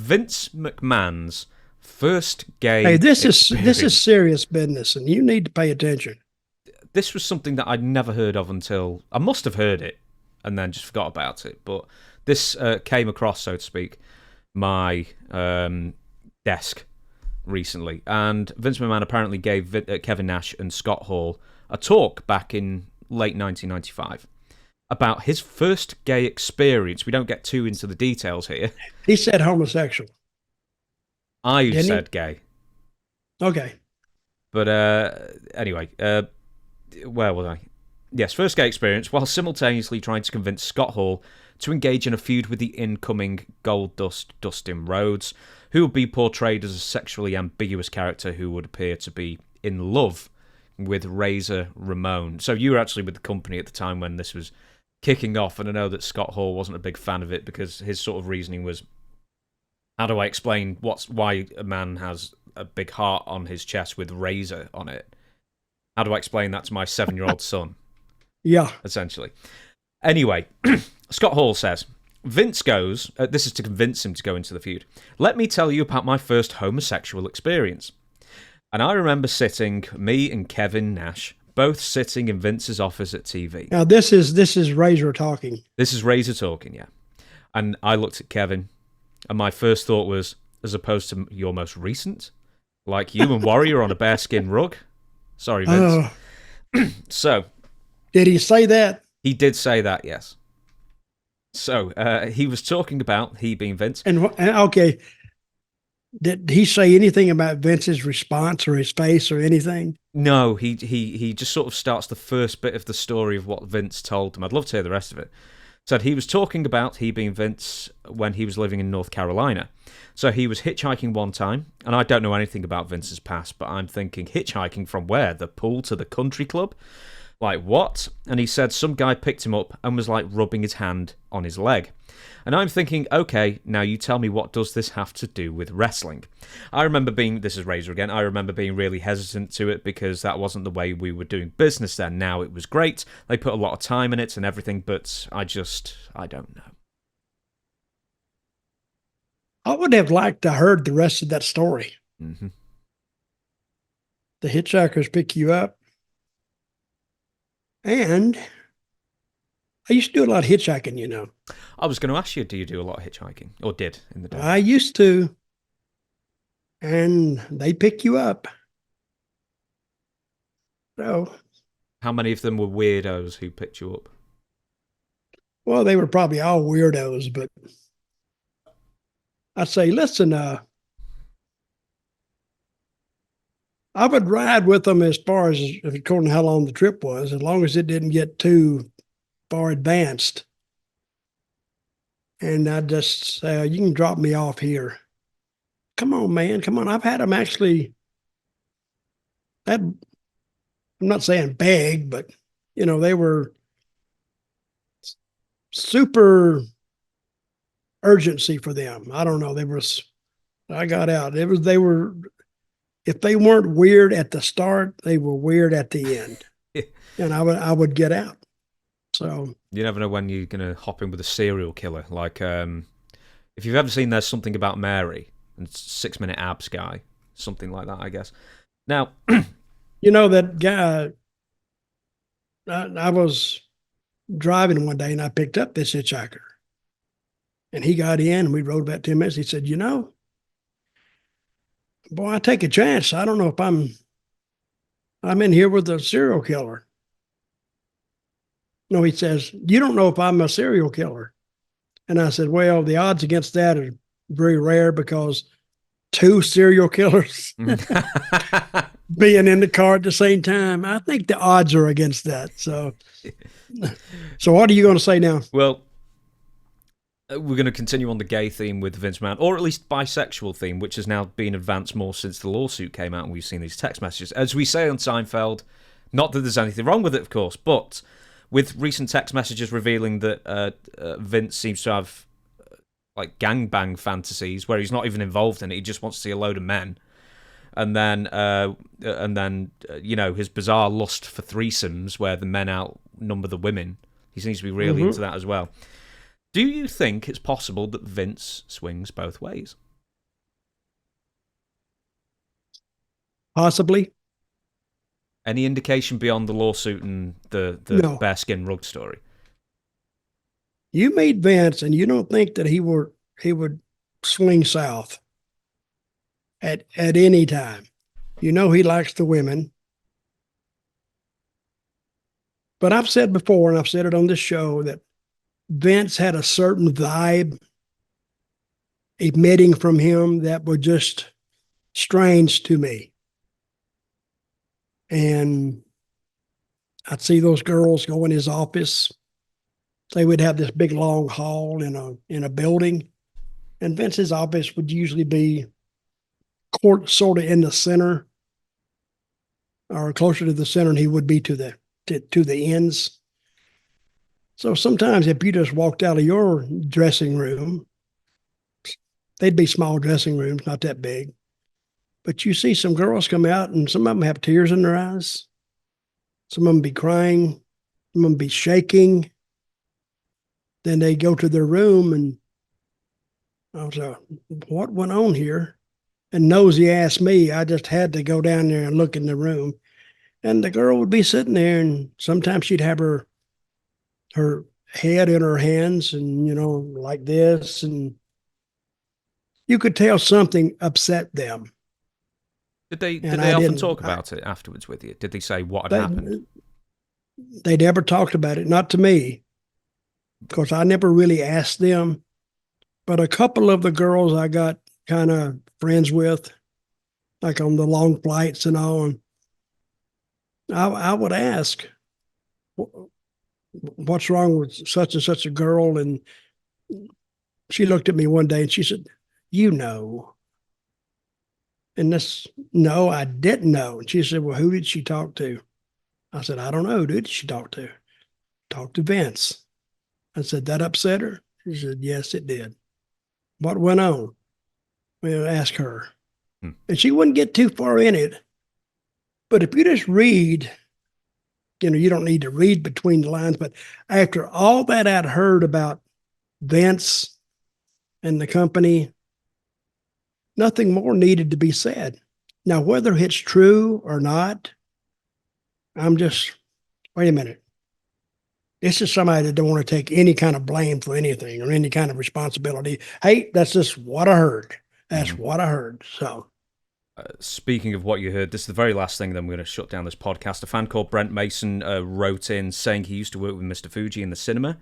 Vince McMahon's first gay Hey, this experience. is serious business, and you need to pay attention. This was something that I'd never heard of until I must have heard it and then just forgot about it. But this came across, so to speak, my desk recently, and Vince McMahon apparently gave Kevin Nash and Scott Hall a talk back in late 1995 about his first gay experience. We don't get too into the details here. He said homosexual, I didn't he? said gay, Okay. but anyway, where was I? Yes, first gay experience, while simultaneously trying to convince Scott Hall to engage in a feud with the incoming Gold Dust Dustin Rhodes, who would be portrayed as a sexually ambiguous character who would appear to be in love with Razor Ramon. So you were actually with the company at the time when this was kicking off, and I know that Scott Hall wasn't a big fan of it because his sort of reasoning was, how do I explain why a man has a big heart on his chest with Razor on it? How do I explain that to my 7-year-old son? Yeah. Essentially. Anyway, Scott Hall says, Vince goes, this is to convince him to go into the feud. Let me tell you about my first homosexual experience. And I remember sitting, me and Kevin Nash, both sitting in Vince's office at TV. Now this is Razor talking. This is Razor talking, yeah. And I looked at Kevin, and my first thought was, as opposed to your most recent, like you and Warrior on a bearskin rug. Sorry, Vince. So, Did he say that? he did say that, yes. So, he was talking about, he being Vince. And okay, did he say anything about Vince's response or his face or anything? No, he just sort of starts the first bit of the story of what Vince told him. I'd love to hear the rest of it. Said he was talking about, he being Vince, when he was living in North Carolina. So he was hitchhiking one time, and I don't know anything about Vince's past, but I'm thinking, hitchhiking from where? The pool to the country club? Like, what? And he said some guy picked him up and was like rubbing his hand on his leg. And I'm thinking, okay, now you tell me, what does this have to do with wrestling? I remember being, this is Razor again, I remember being really hesitant to it because that wasn't the way we were doing business then. Now it was great. They put a lot of time in it and everything, but I don't know. I would have liked to heard the rest of that story. Mm-hmm. The hitchhikers pick you up. And I used to do a lot of hitchhiking, you know. I was going to ask you, do you do a lot of hitchhiking? Or did in the day? I used to. And they pick you up. So, How many of them were weirdos who picked you up? well, they were probably all weirdos, but I'd say, listen, I would ride with them as far as according to how long the trip was, as long as it didn't get too far advanced. And I'd just say, you can drop me off here. Come on, man. Come on. I've had them actually, I'm not saying beg, but, you know, they were super urgency for them. I don't know. I got out. They were, if they weren't weird at the start, they were weird at the end. And I would get out. So you never know when you're going to hop in with a serial killer. Like, if you've ever seen There's Something About Mary and 6 Minute Abs guy, something like that, I guess. Now, you know, that guy, I was driving one day and I picked up this hitchhiker. And he got in and we rode about 10 minutes. He said, you know, boy, I take a chance. I don't know if I'm in here with a serial killer. No, he says, you don't know if I'm a serial killer. And I said, well, the odds against that are very rare because 2 serial killers being in the car at the same time, I think the odds are against that. So what are you going to say now? Well, we're going to continue on the gay theme with Vince McMahon, or at least bisexual theme, which has now been advanced more since the lawsuit came out and we've seen these text messages. As we say on Seinfeld, not that there's anything wrong with it, of course, but with recent text messages revealing that Vince seems to have like gangbang fantasies where he's not even involved in it, he just wants to see a load of men. And then you know, his bizarre lust for threesomes where the men outnumber the women. He seems to be really into that as well. Do you think it's possible that Vince swings both ways? Possibly. Any indication beyond the lawsuit and the No. bearskin rug story? You meet Vince and you don't think that he would swing south at any time. You know he likes the women. But I've said before, and I've said it on this show, that Vince had a certain vibe emitting from him that was just strange to me. And I'd see those girls go in his office. They would have this big long hall in a building, and Vince's office would usually be sort of in the center, or closer to the center, and he would be to the ends. So sometimes if you just walked out of your dressing room, they'd be small dressing rooms, not that big, but you see some girls come out, and some of them have tears in their eyes. Some of them be crying, some of them be shaking. Then they go to their room, and I was like, what went on here? And Nosy asked me. I just had to go down there and look in the room. And the girl would be sitting there, and sometimes she'd have her head in her hands and, like this. And you could tell something upset them. Did they often talk about it afterwards with you? Did they say what had happened? They never talked about it, not to me. Of course, I never really asked them, but a couple of the girls I got kind of friends with, like on the long flights and all, and I would ask, what's wrong with such and such a girl? And she looked at me one day and she said, you know. And no, I didn't know. And she said, well, who did she talk to? I said, I don't know. Who did she talk to? Talk to Vince. I said, that upset her? She said, yes, it did. What went on? Well, ask her. And she wouldn't get too far in it. But if you just read, you don't need to read between the lines, but after all that I'd heard about Vince and the company, nothing more needed to be said. Now, whether it's true or not, I'm just, wait a minute. This is somebody that don't want to take any kind of blame for anything or any kind of responsibility. Hey, that's just what I heard. That's what I heard. So, speaking of what you heard, this is the very last thing, then we're going to shut down this podcast. A fan called Brent Mason wrote in saying he used to work with Mr. Fuji in the cinema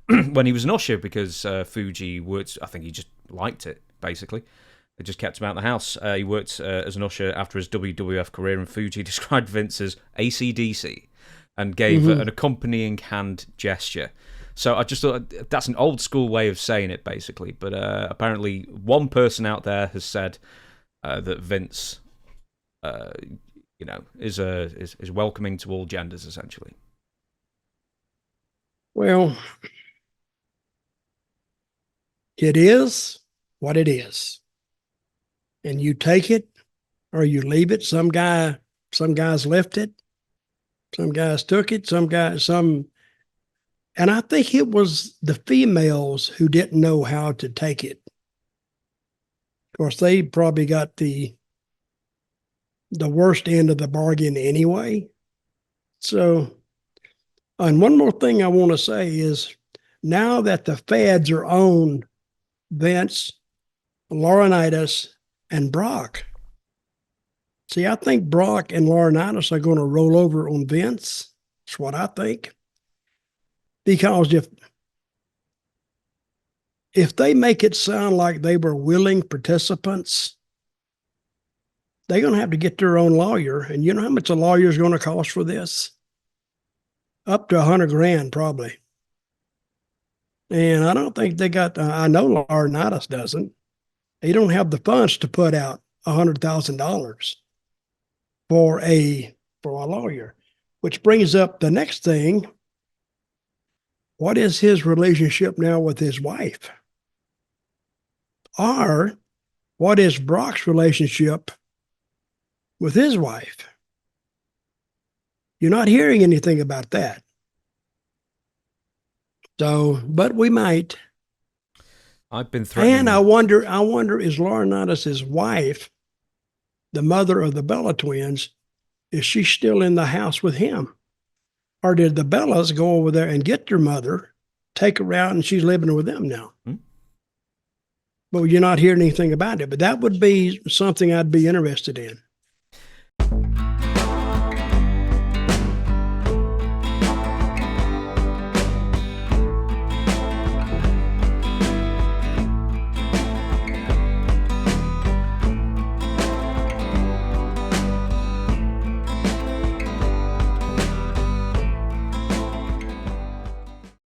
when he was an usher because Fuji worked, I think he just liked it, basically. It just kept him out of the house. He worked as an usher after his WWF career, and Fuji described Vince as AC/DC and gave an accompanying hand gesture. So I just thought that's an old school way of saying it, basically. But apparently one person out there has said that Vince, is welcoming to all genders, essentially. Well, it is what it is. And you take it or you leave it. Some guys left it. Some guys took it. And I think it was the females who didn't know how to take it. Of course, they probably got the worst end of the bargain anyway. So, and one more thing I want to say is now that the feds are on Vince, Laurinaitis, and Brock. See, I think Brock and Laurinaitis are going to roll over on Vince. That's what I think. Because if they make it sound like they were willing participants, they're going to have to get their own lawyer. And you know how much a lawyer is going to cost for this? Up to $100,000 probably. And I don't think they got, I know Laurinaitis doesn't. They don't have the funds to put out $100,000 for a lawyer, which brings up the next thing. What is his relationship now with his wife? Or what is Brock's relationship with his wife? You're not hearing anything about that. So, but we might. I've been threatening. And I wonder, is Laurinaitis' wife the mother of the Bella twins, is she still in the house with him? Or did the Bellas go over there and get their mother, take her out, and she's living with them now? But you're not hearing anything about it. But that would be something I'd be interested in.